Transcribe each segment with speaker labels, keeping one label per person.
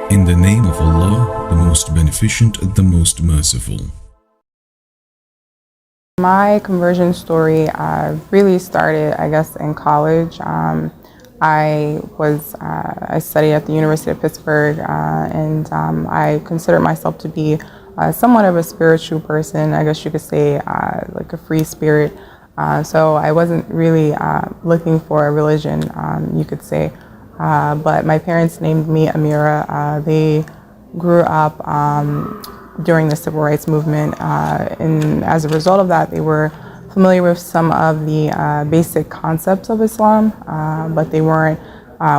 Speaker 1: In the name of Allah, the most beneficent, the most merciful.
Speaker 2: My conversion story really started, I guess, in college. I studied at the University of Pittsburgh, and I consider myself to be somewhat of a spiritual person. I guess you could say like a free spirit. So I wasn't really looking for a religion, you could say. But my parents named me Amira. They grew up during the civil rights movement, and as a result of that, they were familiar with some of the basic concepts of Islam, but they weren't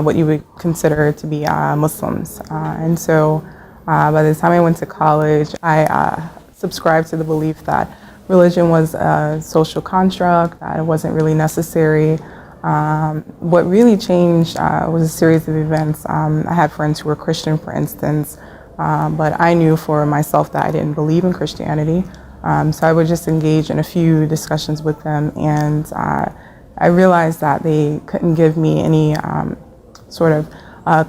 Speaker 2: what you would consider to be Muslims. And so by the time I went to college, I subscribed to the belief that religion was a social construct, that it wasn't really necessary. What really changed was a series of events. I had friends who were Christian, for instance, but I knew for myself that I didn't believe in Christianity. So I would just engage in a few discussions with them, and I realized that they couldn't give me any sort of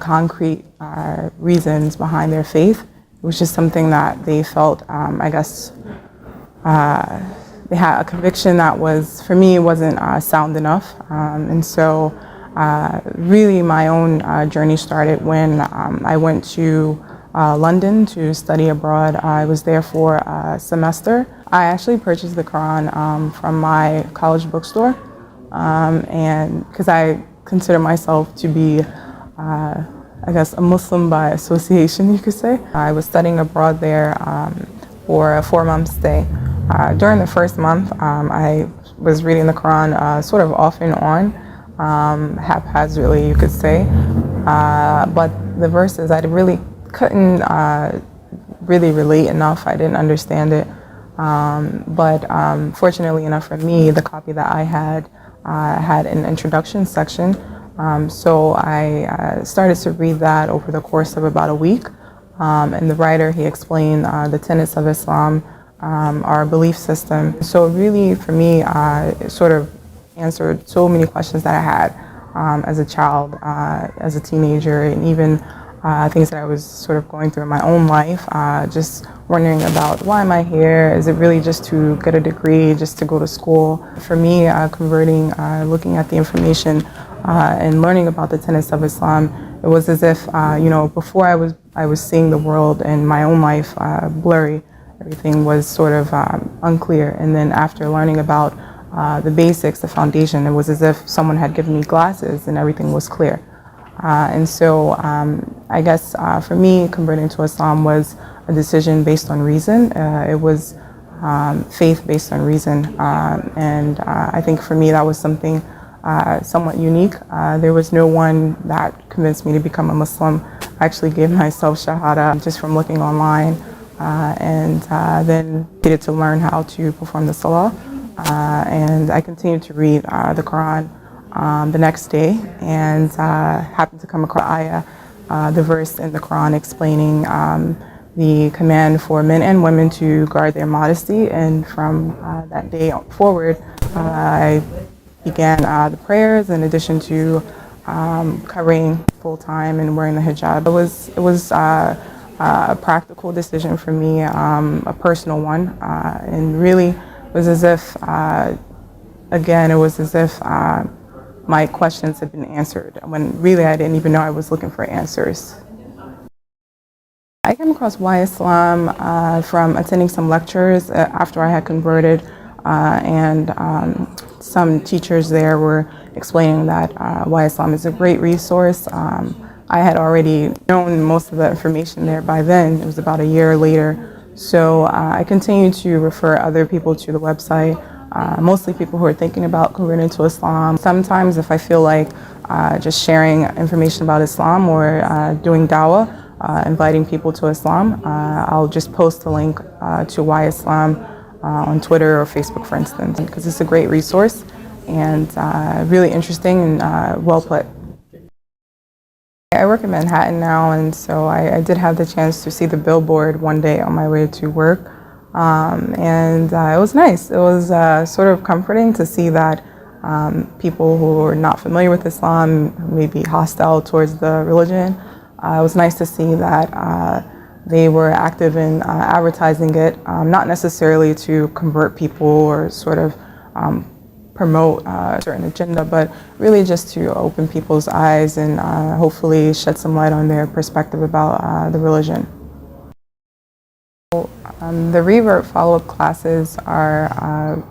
Speaker 2: concrete reasons behind their faith. It was just something that they felt, I guess, they had a conviction that was, for me, wasn't sound enough. And so really my own journey started when I went to London to study abroad. I was there for a semester. I actually purchased the Quran from my college bookstore, and because I consider myself to be, I guess, a Muslim by association, you could say. I was studying abroad there for a 4-month stay. During the first month, I was reading the Quran sort of off and on, haphazardly, you could say. But the verses, I really couldn't really relate enough. I didn't understand it. But fortunately enough for me, the copy that I had an introduction section. So I started to read that over the course of about a week. And the writer, he explained the tenets of Islam, our belief system. So really, for me, it sort of answered so many questions that I had as a child, as a teenager, and even things that I was sort of going through in my own life, just wondering about why am I here? Is it really just to get a degree, just to go to school? For me, converting, looking at the information and learning about the tenets of Islam, it was as if, before I was seeing the world and my own life blurry. Everything was sort of unclear. And then after learning about the basics, the foundation, it was as if someone had given me glasses and everything was clear. And so I guess for me, converting to Islam was a decision based on reason. It was faith based on reason. And I think for me, that was something somewhat unique. There was no one that convinced me to become a Muslim. I actually gave myself Shahada just from looking online. And then needed to learn how to perform the Salah. And I continued to read the Quran the next day, and happened to come across the verse in the Quran explaining the command for men and women to guard their modesty. And from that day forward, I began the prayers in addition to covering full time and wearing the hijab. It was a practical decision for me, a personal one, and really was as if, again, it was as if my questions had been answered, when really I didn't even know I was looking for answers. I came across why Islam from attending some lectures after I had converted, and some teachers there were explaining that why Islam is a great resource. I had already known most of the information there by then. It was about a year later. So I continued to refer other people to the website, mostly people who are thinking about converting to Islam. Sometimes if I feel like just sharing information about Islam or doing dawah, inviting people to Islam, I'll just post a link to Why Islam on Twitter or Facebook, for instance, because it's a great resource and really interesting and well put. I work in Manhattan now, and so I did have the chance to see the billboard one day on my way to work, and it was nice. It was sort of comforting to see that people who are not familiar with Islam, who may be hostile towards the religion, it was nice to see that they were active in advertising it, not necessarily to convert people or sort of promote a certain agenda, but really just to open people's eyes and hopefully shed some light on their perspective about the religion. The Revert follow-up classes are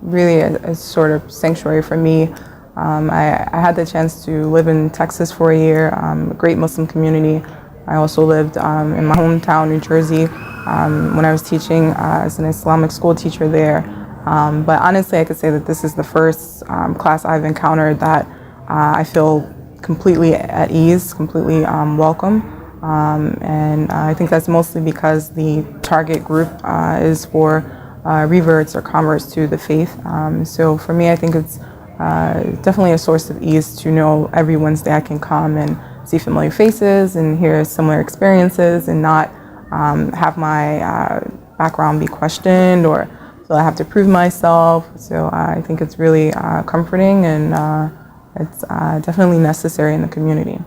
Speaker 2: really a sort of sanctuary for me. I had the chance to live in Texas for a year, a great Muslim community. I also lived in my hometown, New Jersey, when I was teaching as an Islamic school teacher there. But honestly, I could say that this is the first class I've encountered that I feel completely at ease, completely welcome. And I think that's mostly because the target group is for reverts or converts to the faith. So for me, I think it's definitely a source of ease to know every Wednesday I can come and see familiar faces and hear similar experiences and not have my background be questioned or feel I have to prove myself. So I think it's really comforting and it's definitely necessary in the community.